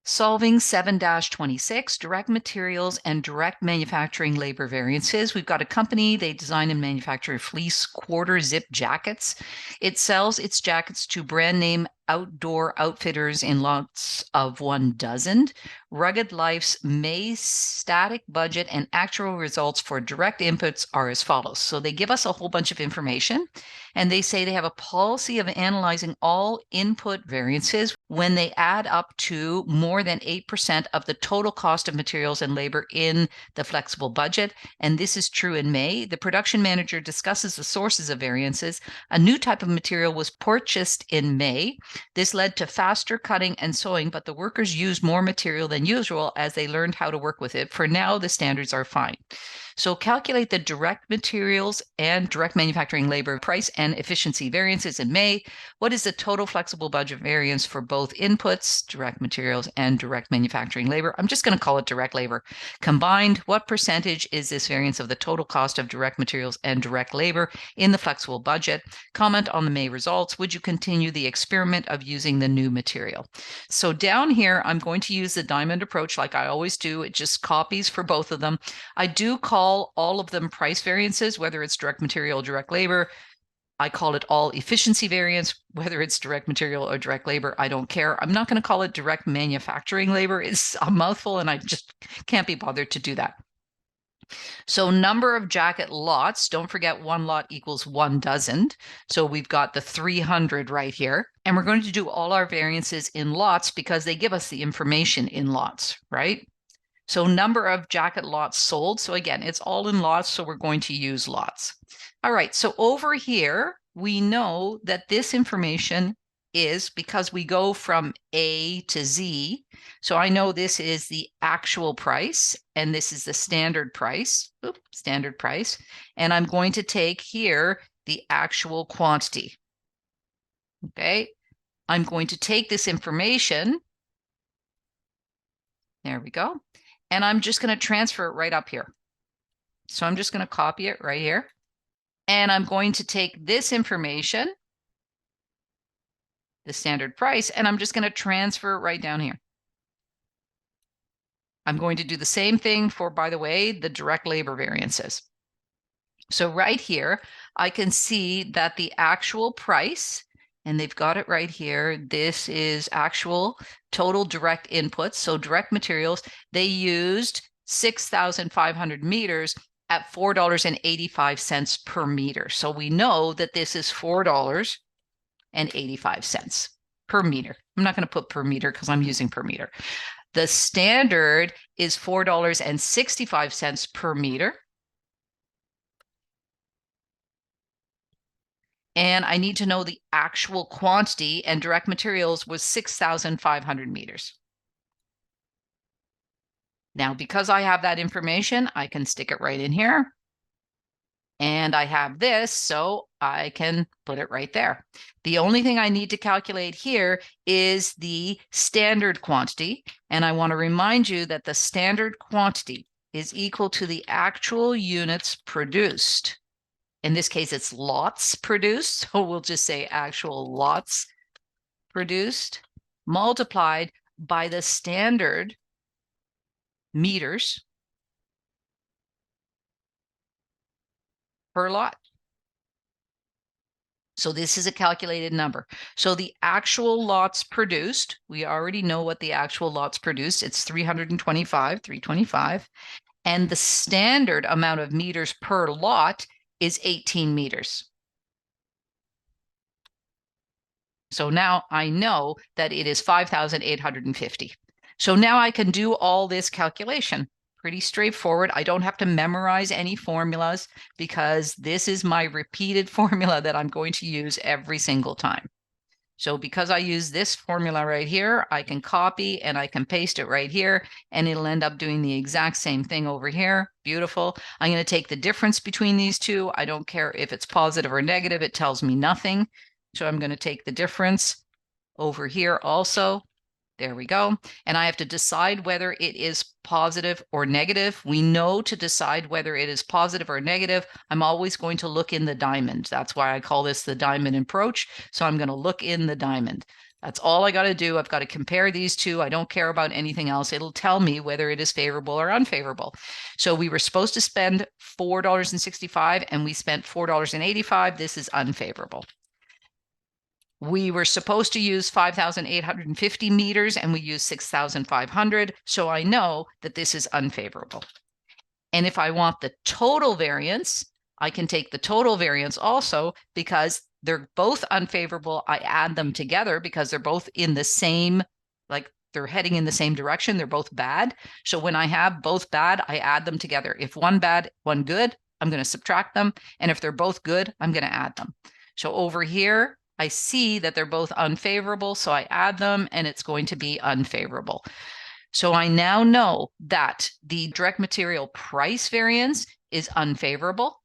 Solving 7-26, direct materials and direct manufacturing labor variances. We've got a company, they design and manufacture fleece quarter zip jackets. It sells its jackets to brand name outdoor outfitters in lots of 12. Rugged Life's May static budget and actual results for direct inputs are as follows. So they give us a whole bunch of information, and they say they have a policy of analyzing all input variances when they add up to more than 8% of the total cost of materials and labor in the flexible budget. And this is true in May. The production manager discusses the sources of variances. A new type of material was purchased in May. This led to faster cutting and sewing, but the workers used more material than usual as they learned how to work with it. For now, the standards are fine. So calculate the direct materials and direct manufacturing labor price and efficiency variances in May. What is the total flexible budget variance for both inputs, direct materials and direct manufacturing labor? I'm just going to call it direct labor. Combined, what percentage is this variance of the total cost of direct materials and direct labor in the flexible budget? Comment on the May results. Would you continue the experiment of using the new material? So down here, I'm going to use the diamond approach like I always do. It just copies for both of them. I do call all of them price variances, whether it's direct material or direct labor. I call it all efficiency variance, whether it's direct material or direct labor. I don't care. I'm not going to call it direct manufacturing labor. It's a mouthful, and I just can't be bothered to do that. So number of jacket lots, don't forget 1 lot equals 1 dozen. So we've got the 300 right here. And we're going to do all our variances in lots because they give us the information in lots, right? So number of jacket lots sold. So again, it's all in lots, so we're going to use lots. All right, so over here, we know that this information is because we go from A to Z. So I know this is the actual price, and this is the standard price. Oops, standard price. And I'm going to take here the actual quantity. Okay, I'm going to take this information. There we go. And I'm just going to transfer it right up here. So I'm just going to copy it right here. And I'm going to take this information, the standard price, and I'm just going to transfer it right down here. I'm going to do the same thing for, by the way, the direct labor variances. So right here, I can see that the actual price, and they've got it right here. This is actual total direct inputs. So direct materials, they used 6,500 meters at $4.85 per meter. So we know that this is $4.85 per meter. I'm not going to put per meter because I'm using per meter. The standard is $4.65 per meter. And I need to know the actual quantity, and direct materials was 6,500 meters. Now, because I have that information, I can stick it right in here. And I have this, so I can put it right there. The only thing I need to calculate here is the standard quantity. And I want to remind you that the standard quantity is equal to the actual units produced. In this case, it's lots produced. So we'll just say actual lots produced multiplied by the standard meters per lot. So this is a calculated number. So the actual lots produced, we already know what the actual lots produced. It's 325. And the standard amount of meters per lot is 18 meters. So now I know that it is 5,850. So now I can do all this calculation. Pretty straightforward. I don't have to memorize any formulas because this is my repeated formula that I'm going to use every single time. So because I use this formula right here, I can copy and I can paste it right here, and it'll end up doing the exact same thing over here. Beautiful. I'm going to take the difference between these two. I don't care if it's positive or negative. It tells me nothing. So I'm going to take the difference over here also. There we go. And I have to decide whether it is positive or negative. We know to decide whether it is positive or negative, I'm always going to look in the diamond. That's why I call this the diamond approach. So I'm going to look in the diamond. That's all I got to do. I've got to compare these two. I don't care about anything else. It'll tell me whether it is favorable or unfavorable. So we were supposed to spend $4.65 and we spent $4.85. This is unfavorable. We were supposed to use 5,850 meters and we used 6,500. So I know that this is unfavorable. And if I want the total variance, I can take the total variance also because they're both unfavorable. I add them together because they're both in the same, like they're heading in the same direction. They're both bad. So when I have both bad, I add them together. If one bad, one good, I'm going to subtract them. And if they're both good, I'm going to add them. So over here, I see that they're both unfavorable. So I add them and it's going to be unfavorable. So I now know that the direct material price variance is unfavorable.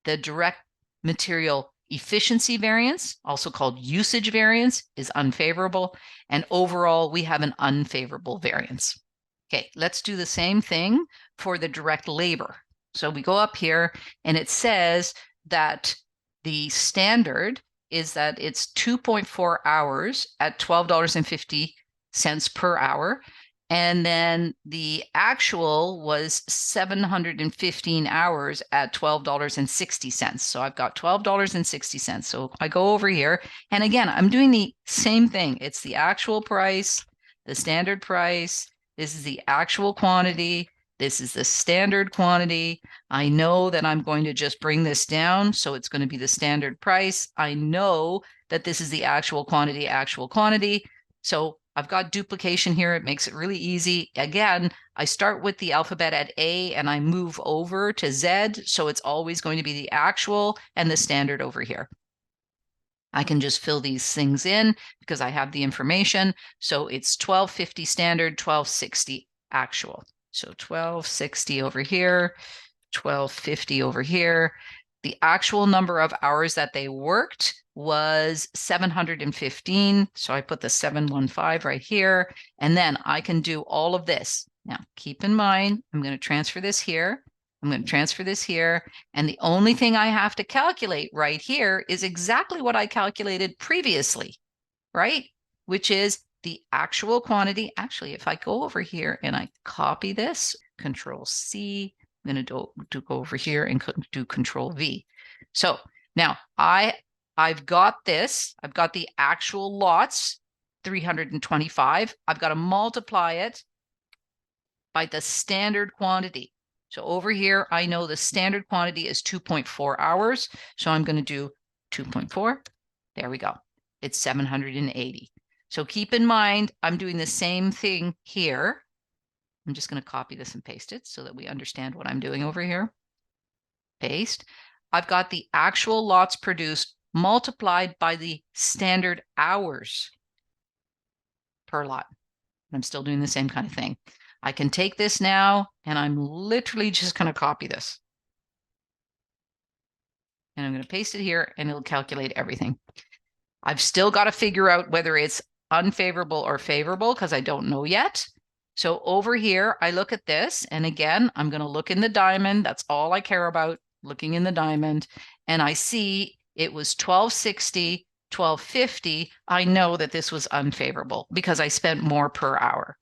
The direct material efficiency variance, also called usage variance, is unfavorable. And overall, we have an unfavorable variance. Okay, let's do the same thing for the direct labor. So we go up here and it says that the standard is that it's 2.4 hours at $12.50 per hour. And then the actual was 715 hours at $12.60. So I've got $12.60. So I go over here. And again, I'm doing the same thing. It's the actual price, the standard price. This is the actual quantity. This is the standard quantity. I know that I'm going to just bring this down. So it's going to be the standard price. I know that this is the actual quantity, actual quantity. So I've got duplication here. It makes it really easy. Again, I start with the alphabet at A and I move over to Z. So it's always going to be the actual and the standard over here. I can just fill these things in because I have the information. So it's 1250 standard, 1260 actual. So 1260 over here, 1250 over here. The actual number of hours that they worked was 715. So I put the 715 right here. And then I can do all of this. Now, keep in mind, I'm going to transfer this here. I'm going to transfer this here. And the only thing I have to calculate right here is exactly what I calculated previously, right? Which is the actual quantity. Actually, if I go over here and I copy this, Control C, I'm going to go over here and do Control V. So now I've got this. I've got the actual lots, 325. I've got to multiply it by the standard quantity. So over here, I know the standard quantity is 2.4 hours. So I'm going to do 2.4. There we go. It's 780. So keep in mind, I'm doing the same thing here. I'm just going to copy this and paste it so that we understand what I'm doing over here. Paste. I've got the actual lots produced multiplied by the standard hours per lot. I'm still doing the same kind of thing. I can take this now and I'm literally just going to copy this. And I'm going to paste it here and it'll calculate everything. I've still got to figure out whether it's unfavorable or favorable because I don't know yet. So over here, I look at this. And again, I'm going to look in the diamond. That's all I care about, looking in the diamond. And I see it was 1260, 1250. I know that this was unfavorable because I spent more per hour.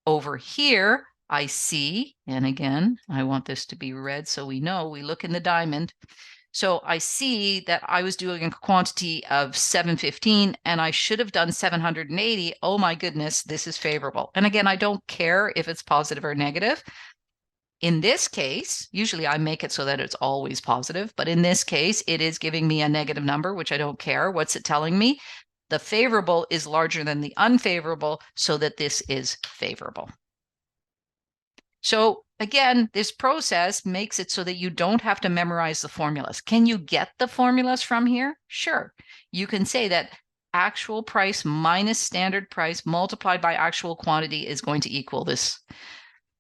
Over here, I see, and again, I want this to be red so we know, we look in the diamond. So I see that I was doing a quantity of 715 and I should have done 780. Oh my goodness, this is favorable. And again, I don't care if it's positive or negative. In this case, usually I make it so that it's always positive, but in this case, it is giving me a negative number, which I don't care. What's it telling me? The favorable is larger than the unfavorable, so that this is favorable. So again, this process makes it so that you don't have to memorize the formulas. Can you get the formulas from here? Sure. You can say that actual price minus standard price multiplied by actual quantity is going to equal this.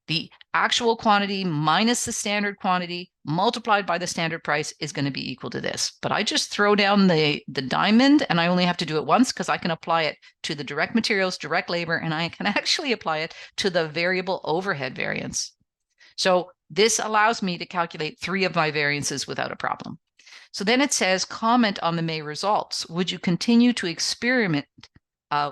The actual quantity minus the standard quantity multiplied by the standard price is going to be equal to this. But I just throw down the diamond and I only have to do it once because I can apply it to the direct materials, direct labor, and I can actually apply it to the variable overhead variance. So this allows me to calculate 3 of my variances without a problem. So then it says, comment on the May results. Would you continue to experiment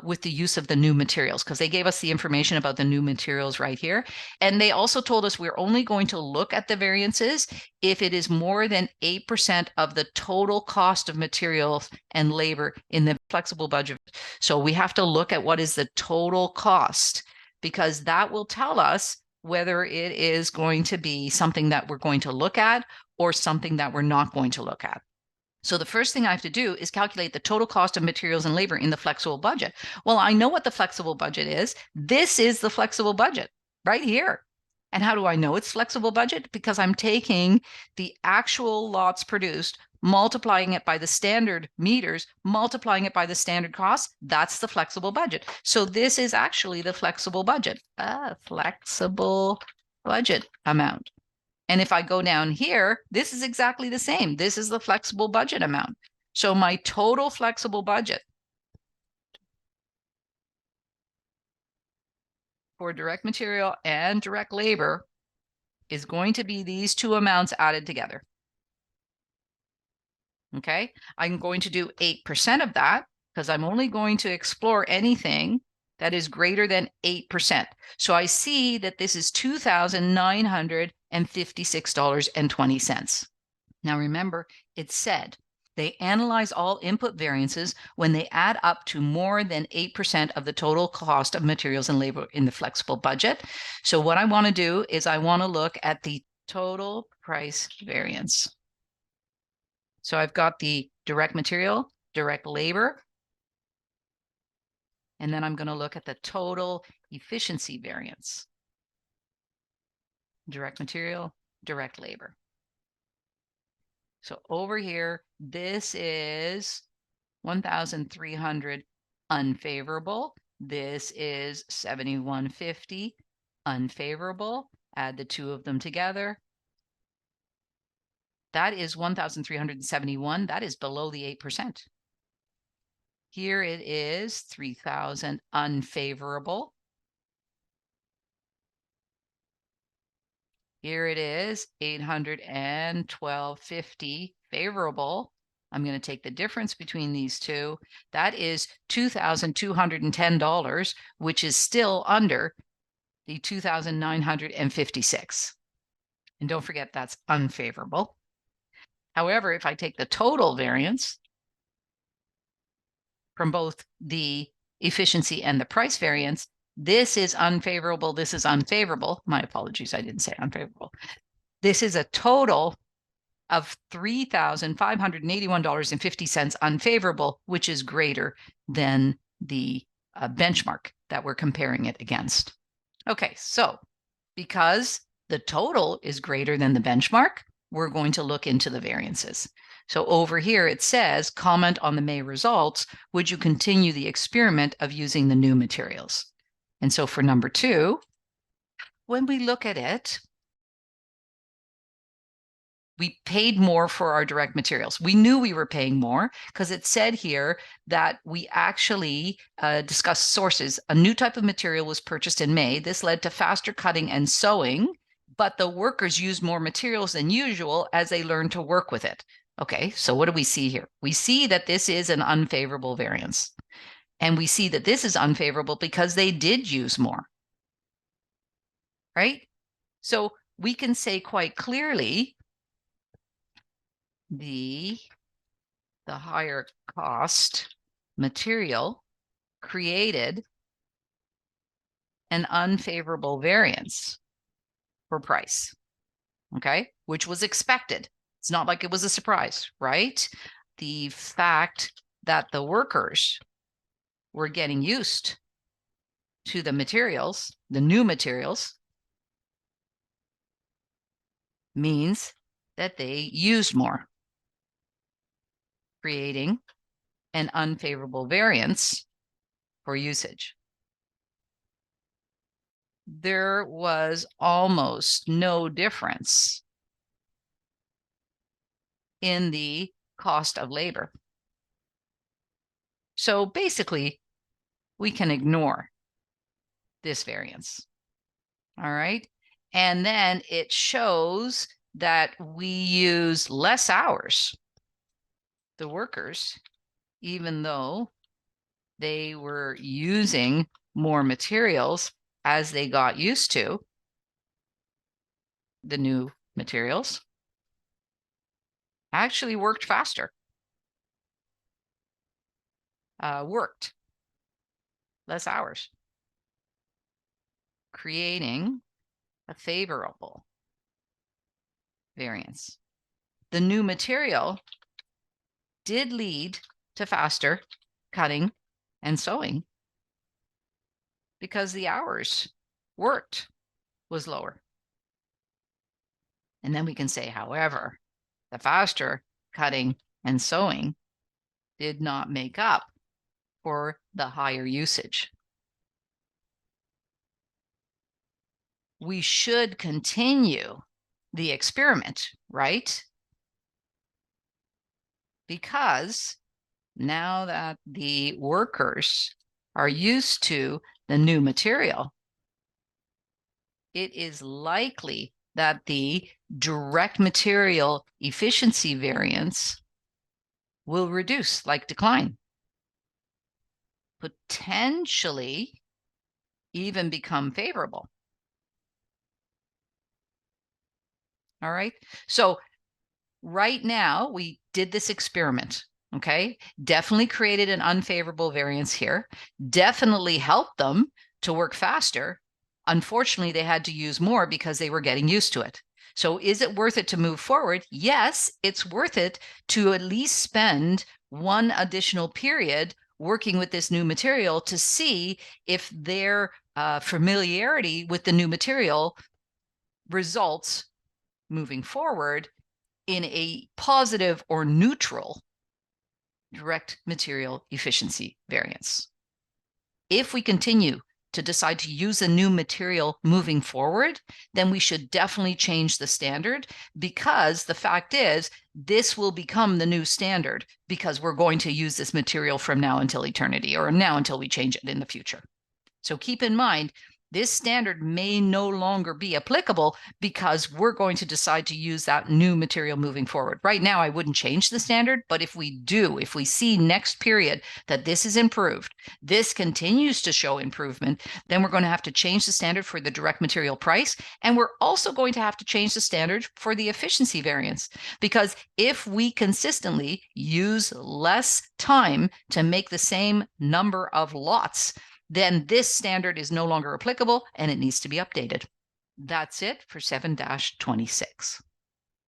with the use of the new materials? Because they gave us the information about the new materials right here. And they also told us we're only going to look at the variances if it is more than 8% of the total cost of materials and labor in the flexible budget. So we have to look at what is the total cost, because that will tell us whether it is going to be something that we're going to look at or something that we're not going to look at. So the first thing I have to do is calculate the total cost of materials and labor in the flexible budget. Well, I know what the flexible budget is. This is the flexible budget right here. And how do I know it's flexible budget? Because I'm taking the actual lots produced, multiplying it by the standard meters, multiplying it by the standard cost. That's the flexible budget. So this is actually the flexible budget, flexible budget amount. And if I go down here, this is exactly the same. This is the flexible budget amount. So my total flexible budget for direct material and direct labor is going to be these two amounts added together. Okay, I'm going to do 8% of that because I'm only going to explore anything that is greater than 8%. So I see that this is $2,956.20. Now remember, it said they analyze all input variances when they add up to more than 8% of the total cost of materials and labor in the flexible budget. So what I want to do is I want to look at the total price variance. So I've got the direct material, direct labor, and then I'm going to look at the total efficiency variance. Direct material, direct labor. So over here, this is 1,300 unfavorable. This is 7,150 unfavorable. Add the two of them together. That is 1,371. That is below the 8%. Here it is 3,000 unfavorable. Here it is 812.50 favorable. I'm going to take the difference between these two. That is $2,210, which is still under the 2,956. And don't forget that's unfavorable. However, if I take the total variance from both the efficiency and the price variance, this is unfavorable. This is unfavorable. My apologies. I didn't say unfavorable. This is a total of $3,581.50 unfavorable, which is greater than the benchmark that we're comparing it against. Okay, so because the total is greater than the benchmark, we're going to look into the variances. So over here, it says, comment on the May results. Would you continue the experiment of using the new materials? And so for number 2, when we look at it, we paid more for our direct materials. We knew we were paying more because it said here that we actually discussed sources. A new type of material was purchased in May. This led to faster cutting and sewing, but the workers used more materials than usual as they learned to work with it. Okay, so what do we see here? We see that this is an unfavorable variance. And we see that this is unfavorable because they did use more, right? So we can say quite clearly the higher cost material created an unfavorable variance for price, okay, which was expected. It's not like it was a surprise, right? The fact that the workers were getting used to the materials, the new materials, means that they used more, creating an unfavorable variance for usage. There was almost no difference in the cost of labor. So basically, we can ignore this variance. All right. And then it shows that we use less hours the workers, even though they were using more materials as they got used to the new materials, actually worked faster, worked less hours, creating a favorable variance. The new material did lead to faster cutting and sewing because the hours worked was lower. And then we can say, however, the faster cutting and sewing did not make up for the higher usage. We should continue the experiment, right? Because now that the workers are used to the new material, it is likely that the direct material efficiency variance will reduce, like decline, potentially even become favorable. All right. So right now, we did this experiment. Okay. Definitely created an unfavorable variance here. Definitely helped them to work faster. Unfortunately, they had to use more because they were getting used to it. So is it worth it to move forward? Yes, it's worth it to at least spend one additional period working with this new material to see if their familiarity with the new material results moving forward in a positive or neutral direct material efficiency variance. If we continue to decide to use a new material moving forward, then we should definitely change the standard, because the fact is this will become the new standard because we're going to use this material from now until eternity, or now until we change it in the future. So keep in mind, this standard may no longer be applicable because we're going to decide to use that new material moving forward. Right now, I wouldn't change the standard, but if we do, if we see next period that this is improved, this continues to show improvement, then we're going to have to change the standard for the direct material price. And we're also going to have to change the standard for the efficiency variance, because if we consistently use less time to make the same number of lots, then this standard is no longer applicable and it needs to be updated. That's it for 7-26.